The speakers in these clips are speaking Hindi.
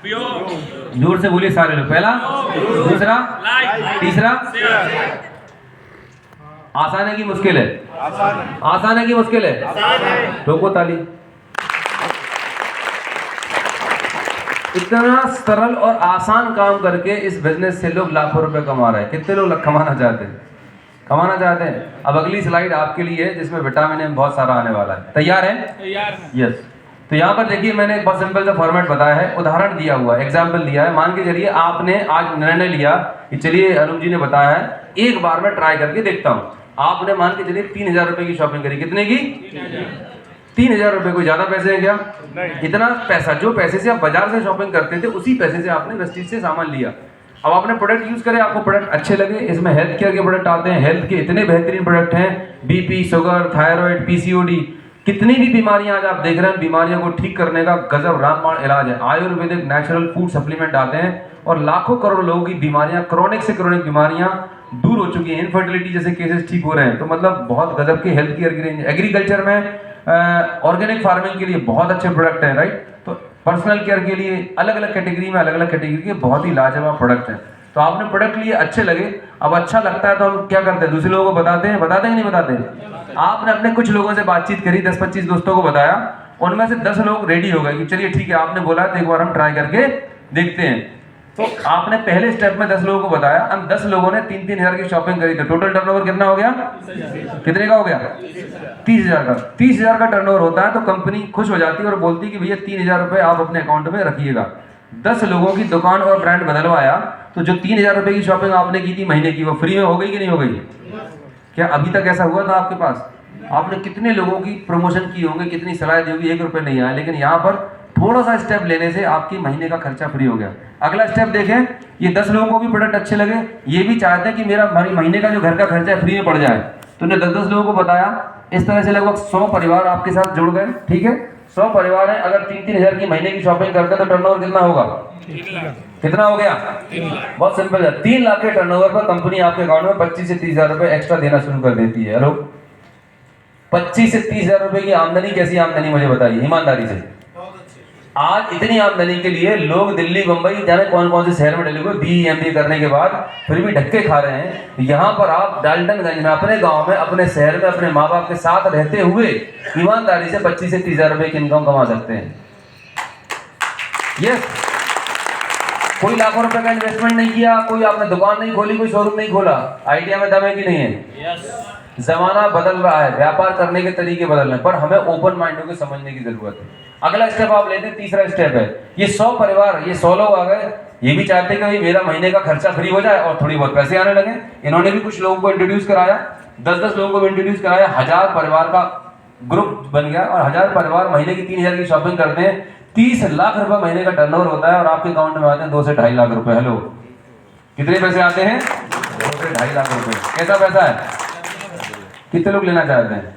जोर से बोलिए सारे लोग। पहला, दूसरा, तीसरा। आसान है कि मुश्किल है? आसान है कि मुश्किल है? ठोको ताली। इतना सरल और आसान काम करके इस बिजनेस से लोग लाखों रुपए कमा रहे हैं। कितने लोग कमाना चाहते हैं? कमाना चाहते हैं। अब अगली स्लाइड आपके लिए है जिसमें विटामिन एम बहुत सारा आने वाला है। तैयार है? तैयार है। यस। तो यहाँ पर देखिए, मैंने एक बहुत सिंपल सा फॉर्मेट बताया है, उदाहरण दिया हुआ है, एग्जाम्पल दिया है। मान के चलिए आपने आज निर्णय लिया कि चलिए अनुप जी ने बताया है, एक बार मैं ट्राई करके देखता हूँ। आपने मान के चलिए 3000 रुपए की शॉपिंग करी। कितने की? 3000 रुपए। कोई ज्यादा पैसे हैं क्या? नहीं। इतना पैसा, जो पैसे से आप बाजार से शॉपिंग करते थे उसी पैसे से आपने वेस्टीज से सामान लिया। अब आपने प्रोडक्ट यूज करे, आपको प्रोडक्ट अच्छे लगे, इसमें हेल्थ केयर के प्रोडक्ट आते हैं। हेल्थ के इतने बेहतरीन प्रोडक्ट हैं, बीपी, शुगर, थायराइड, पीसीओडी, कितनी भी बीमारियां आज आप देख रहे हैं, बीमारियों को ठीक करने का गजब रामबाण इलाज है। आयुर्वेदिक नेचुरल फूड सप्लीमेंट आते हैं और लाखों करोड़ लोगों की बीमारियां, क्रोनिक से क्रोनिक बीमारियां दूर हो चुकी हैं। इनफर्टिलिटी जैसे केसेस ठीक हो रहे हैं। तो मतलब बहुत गजब के हेल्थ केयर की रेंज। एग्रीकल्चर में ऑर्गेनिक फार्मिंग के लिए बहुत अच्छे प्रोडक्ट हैं, राइट। तो पर्सनल केयर के लिए अलग अलग कैटेगरी में अलग अलग कैटेगरी के बहुत ही लाजवाब प्रोडक्ट हैं। तो आपने प्रोडक्ट लिए, अच्छे लगे। अब अच्छा लगता है तो हम क्या करते हैं? दूसरे लोगों को बताते हैं कि नहीं बताते? आपने अपने कुछ लोगों से बातचीत करी, 10-25 दोस्तों को बताया, उनमें से 10 लोग रेडी हो गए कि चलिए ठीक है, आपने बोला तो एक बार हम ट्राई करके देखते हैं। तो आपने पहले स्टेप में 10 लोगों को बताया, हम 10 लोगों ने 3-3 हजार की शॉपिंग करी। तो टोटल टर्नओवर कितना हो गया? कितने का हो गया? 30,000 का। 30,000 का टर्नओवर होता है तो कंपनी खुश हो जाती है और बोलती है कि भैया 3,000 रुपए आप अपने अकाउंट में रखिएगा। 10 लोगों की दुकान और ब्रांड बदलवाया तो जो 3,000 रुपए की शॉपिंग आपने की थी महीने की, वो फ्री में हो गई कि नहीं हो गई? क्या अभी तक ऐसा हुआ था आपके पास? आपने कितने लोगों की प्रमोशन की होंगे, कितनी सलाह दी होगी, 1 रुपए नहीं आया। लेकिन यहाँ पर थोड़ा सा स्टेप लेने से आपकी महीने का खर्चा फ्री हो गया। अगला स्टेप देखें, ये 10 लोगों को भी प्रोडक्ट अच्छे लगे, ये भी चाहते हैं कि मेरा महीने का जो घर का खर्चा है फ्री में पड़ जाए। तो उन्हें 10-10 लोगों को बताया। इस तरह से लगभग 100 परिवार आपके साथ जुड़ गए। ठीक है, 100 परिवार है। अगर 3-3 हजार की महीने की शॉपिंग करते हैं तो टर्नओवर कितना होगा? कितना हो गया? बहुत सिंपल है। 3 लाख के टर्नओवर पर कंपनी आपके अकाउंट में 25 से 30 हजार रुपए एक्स्ट्रा देना शुरू कर देती है। हेलो, 25 से 30 हजार रुपए की आमदनी। कैसी आमदनी मुझे बताइए ईमानदारी से। आज इतनी आमदनी के लिए लोग दिल्ली, मुंबई, जाने कौन कौन से शहर में डले हुए BE करने के बाद फिर भी धक्के खा रहे हैं। यहाँ पर आप डाल्टनगंज में, अपने गांव में, अपने शहर में, अपने माँ बाप के साथ रहते हुए ईमानदारी से 25 से 30 हजार रुपए की इनकम कमा सकते हैं। यस, कोई लाखों रुपए का इन्वेस्टमेंट नहीं किया, कोई आपने दुकान नहीं खोली, कोई शोरूम नहीं खोला। आइडिया में दम है कि नहीं है? जमाना बदल रहा है, व्यापार करने के तरीके बदल रहे हैं, पर हमें ओपन माइंड होकर समझने की जरूरत है। अगला स्टेप आप लेते हैं, तीसरा स्टेप है, ये 100 परिवार, ये 100 लोग आ गए, ये भी चाहते हैं कि भाई मेरा महीने का खर्चा फ्री हो जाए और थोड़ी बहुत पैसे आने लगे। इन्होंने भी कुछ लोगों को इंट्रोड्यूस कराया, 10-10 लोगों को भी इंट्रोड्यूस कराया, 1000 परिवार का ग्रुप बन गया और 1000 परिवार महीने की 3000 की शॉपिंग करते हैं। 30 लाख रुपए महीने का टर्नओवर होता है और आपके अकाउंट में आते हैं 2 से 2.5 लाख रुपए। हेलो, कितने पैसे आते हैं? 2 से 2.5 लाख रुपए। कैसा पैसा है? कितने लोग लेना चाहते हैं?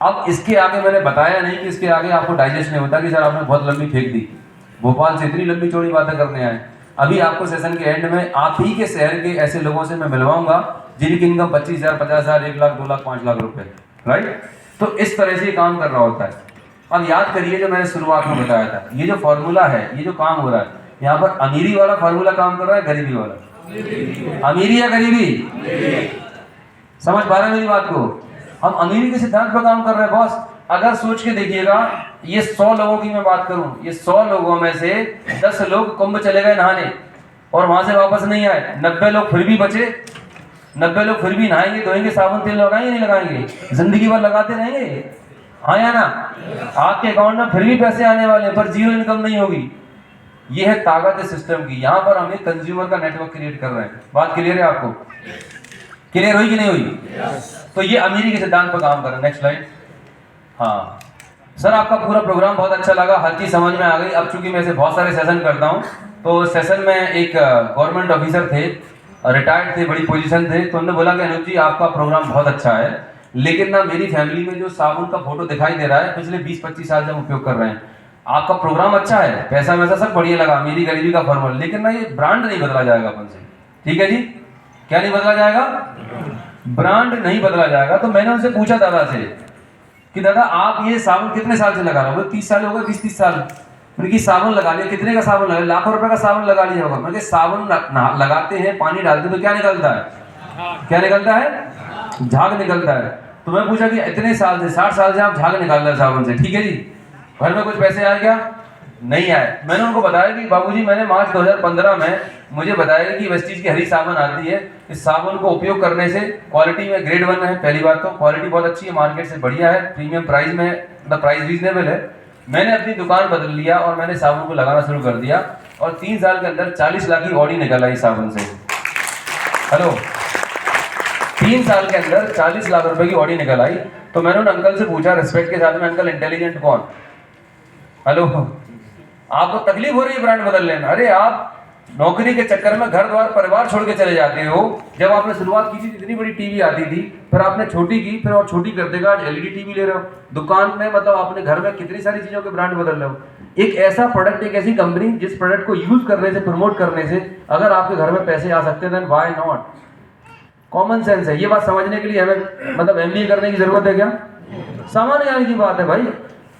अब इसके आगे मैंने बताया नहीं कि इसके आगे आपको डाइजेस्ट नहीं होता कि सर आपने बहुत लंबी फेंक दी, भोपाल से इतनी लंबी चौड़ी बातें करने आए। अभी आपको सेशन के एंड में आप ही के शहर के ऐसे लोगों से मैं मिलवाऊंगा जिनकी इनकम 25,000, 50,000, 1 लाख, 2 लाख, 5 लाख रुपए, राइट। तो इस तरह से ये काम कर रहा होता है। अब याद करिए जो मैंने शुरुआत में बताया था, ये जो फॉर्मूला है, ये जो काम हो रहा है, यहाँ पर अमीरी वाला फॉर्मूला काम कर रहा है, गरीबी वाला? अमीरी या गरीबी? समझ पा रहे हैं मेरी बात को? हम अमीरी के सिद्धांत पर काम कर रहे हैं बॉस। अगर सोच के देखिएगा, ये 100 लोगों की मैं बात करूं, ये 100 लोगों में से 10 लोग कुंभ चले गए नहाने और वहां से वापस नहीं आए, 90 लोग फिर भी बचे। 90 लोग फिर भी नहाएंगे, धोएंगे, साबुन तेल लगाएंगे नहीं लगाएंगे? जिंदगी भर लगाते रहेंगे, हाँ या ना? आपके अकाउंट में फिर भी पैसे आने वाले हैं पर जीरो इनकम नहीं होगी। ये है ताकत है सिस्टम की। यहाँ पर हम एक कंज्यूमर का नेटवर्क क्रिएट कर रहे हैं। बात क्लियर है आपको? क्लियर हुई कि नहीं हुई? तो ये अमीरी के सिद्धांत पर काम कर रहे हैं। Next slide. हाँ सर, आपका पूरा प्रोग्राम बहुत अच्छा लगा, हर चीज समझ में आ गई। अब चूंकि मैं ऐसे बहुत सारे सेशन करता हूँ, तो सेशन में एक गवर्नमेंट ऑफिसर थे, रिटायर्ड थे, बड़ी पोजीशन थे, तो उन्होंने बोला कि अनुज जी आपका प्रोग्राम बहुत अच्छा है, लेकिन ना मेरी फैमिली में जो साबुन का फोटो दिखाई दे रहा है पिछले 20-25 साल से हम उपयोग कर रहे हैं। आपका प्रोग्राम अच्छा है, पैसा वैसा सब बढ़िया लगा, अमीरी गरीबी का फॉर्मूला, लेकिन ना ये ब्रांड नहीं बदला जाएगा अपन से। ठीक है जी, क्या नहीं बदला जाएगा? ब्रांड नहीं बदला जाएगा। तो मैंने उनसे पूछा दादा से कि दादा आप ये साबुन कितने साल से लगा रहे हो? 30 साल हो गए, 20-30 साल। उनकी साबुन लगा लिया, कितने का साबुन लगा, लाखों रुपए का साबुन लगा लिया होगा। मतलब साबुन लगाते हैं, पानी डालते तो क्या निकलता है, क्या निकलता है, झाग निकलता है। तो मैं पूछा कि इतने साल से 60 साल से आप झाग निकाल रहे हैं साबुन से, ठीक है जी, घर में कुछ पैसे आए क्या, नहीं आए। मैंने उनको बताया कि बाबूजी मैंने मार्च 2015 में मुझे बताया कि वेस्टीज की हरी साबुन आती है, इस साबुन को उपयोग करने से क्वालिटी में ग्रेड 1 है, पहली बात तो क्वालिटी बहुत अच्छी है, मार्केट से बढ़िया है, प्रीमियम प्राइस में, मतलब प्राइस रीजनेबल है। मैंने अपनी दुकान बदल लिया और मैंने साबुन को लगाना शुरू कर दिया और 3 साल के अंदर 40 लाख की ऑडी निकल आई साबुन से। हेलो, 3 साल के अंदर 40 लाख रुपए की ऑडी निकल आई। तो मैंने उन अंकल से पूछा रिस्पेक्ट के साथ में, अंकल इंटेलिजेंट कौन, हेलो, आपको तकलीफ हो रही है ब्रांड बदलने में, अरे आप नौकरी के चक्कर में घर द्वार परिवार छोड़ के चले जाते हो। जब आपने शुरुआत की थी इतनी बड़ी टीवी आती थी, फिर आपने छोटी की, फिर और छोटी कर देगा, आज एलईडी टीवी ले रहे हो दुकान में, मतलब आपने घर में कितनी सारी चीजों के ब्रांड बदल रहे हो। एक ऐसा प्रोडक्ट, एक ऐसी कंपनी जिस प्रोडक्ट को यूज करने से, प्रमोट करने से अगर आपके घर में पैसे आ सकते हैं, then why not. Common sense है, ये बात समझने के लिए हमें मतलब एमबीए करने की जरूरत है क्या, सामान्य ज्ञान की बात है भाई।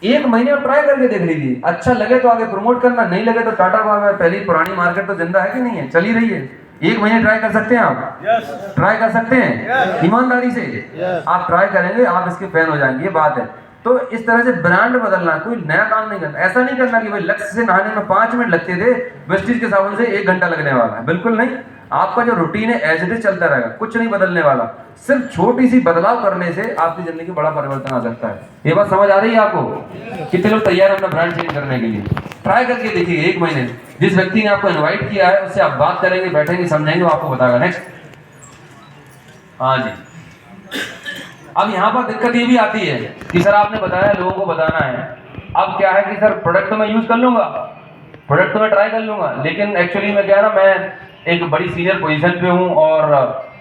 एक महीने में ट्राई करके देख लीजिए, अच्छा लगे तो आगे प्रमोट करना, नहीं लगे तो टाटा बाय बाय। पहली पुरानी मार्केट तो जिंदा है कि नहीं है, चली रही है। एक महीने ट्राई कर सकते हैं आप, ट्राई कर सकते हैं ईमानदारी से, आप ट्राई करेंगे आप इसके फैन हो जाएंगे, ये बात है। तो इस तरह से ब्रांड बदलना, कोई नया काम नहीं करना। ऐसा नहीं करना कि भाई लक्ष्य से नहाने में 5 मिनट लगते थे, वेस्टीज के साबुन से 1 घंटा लगने वाला है, बिल्कुल नहीं। आपका जो रूटीन है एज इट इज चलता रहेगा, कुछ नहीं बदलने वाला। सिर्फ छोटी सी बदलाव करने से आपकी जिंदगी में बड़ा परिवर्तन आ सकता है। ये बात समझ आ रही है आपको? कितने लोग तैयार हैं अपना ब्रांड चेंज करने के लिए? ट्राई करके देखिए एक महीने। जिस व्यक्ति ने आपको इनवाइट किया है उससे आप बात करेंगे, बैठेंगे, समझेंगे, वो आपको बताएगा। नेक्स्ट, हाँ जी। अब यहाँ पर दिक्कत ये भी आती है कि सर आपने बताया लोगों को बताना है, अब क्या है कि सर प्रोडक्ट तो मैं यूज कर लूंगा, प्रोडक्ट तो मैं ट्राई कर लूंगा, लेकिन एक्चुअली में क्या है ना, मैं एक बड़ी सीनियर पोजीशन पे हूँ और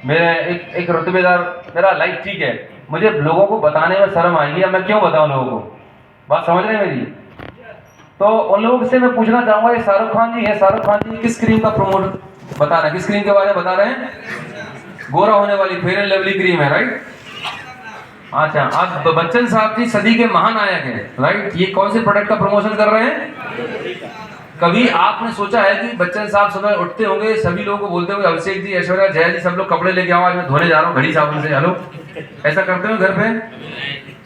मेरे एक रुतबेदार, मेरा लाइफ ठीक है, मुझे लोगों को बताने में शर्म आएगी, अब मैं क्यों बताऊँ लोगों को, बात समझ रहे हैं मेरी? तो उन लोगों से मैं पूछना चाहूंगा, ये शाहरुख खान जी है, शाहरुख खान जी किस क्रीम का प्रमोट बता रहे हैं, किस क्रीम के बारे में बता रहे हैं? गोरा होने वाली फेयर एंड लवली क्रीम है, राइट? अच्छा, आज बच्चन साहब जी सदी के महानायक हैं, राइट? ये कौन से प्रोडक्ट का प्रमोशन कर रहे हैं? कभी आपने सोचा है कि बच्चन साहब सुबह उठते होंगे, सभी लोगों को बोलते होंगे अभिषेक जी, ऐश्वर्या, जया जी, सब लोग कपड़े लेके आओ, आज मैं धोने जा रहा हूँ घड़ी साबुन से, हेलो, ऐसा करते हो घर पे?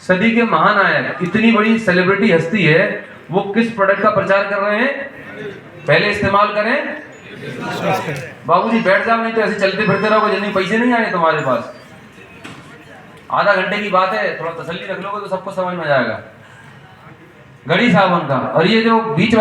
सदी के महानायक, इतनी बड़ी सेलिब्रिटी हस्ती है, वो किस प्रोडक्ट का प्रचार कर रहे हैं? पहले इस्तेमाल करें बाबूजी, बैठ जाओ, नहीं तो ऐसे चलते फिरते रहोगे, जितने पैसे नहीं आए तुम्हारे पास। आधा घंटे की बात है, थोड़ा तसल्ली रख लोगे तो सबको समझ में आ जाएगा। घड़ी साबुन का, और ये जो बीच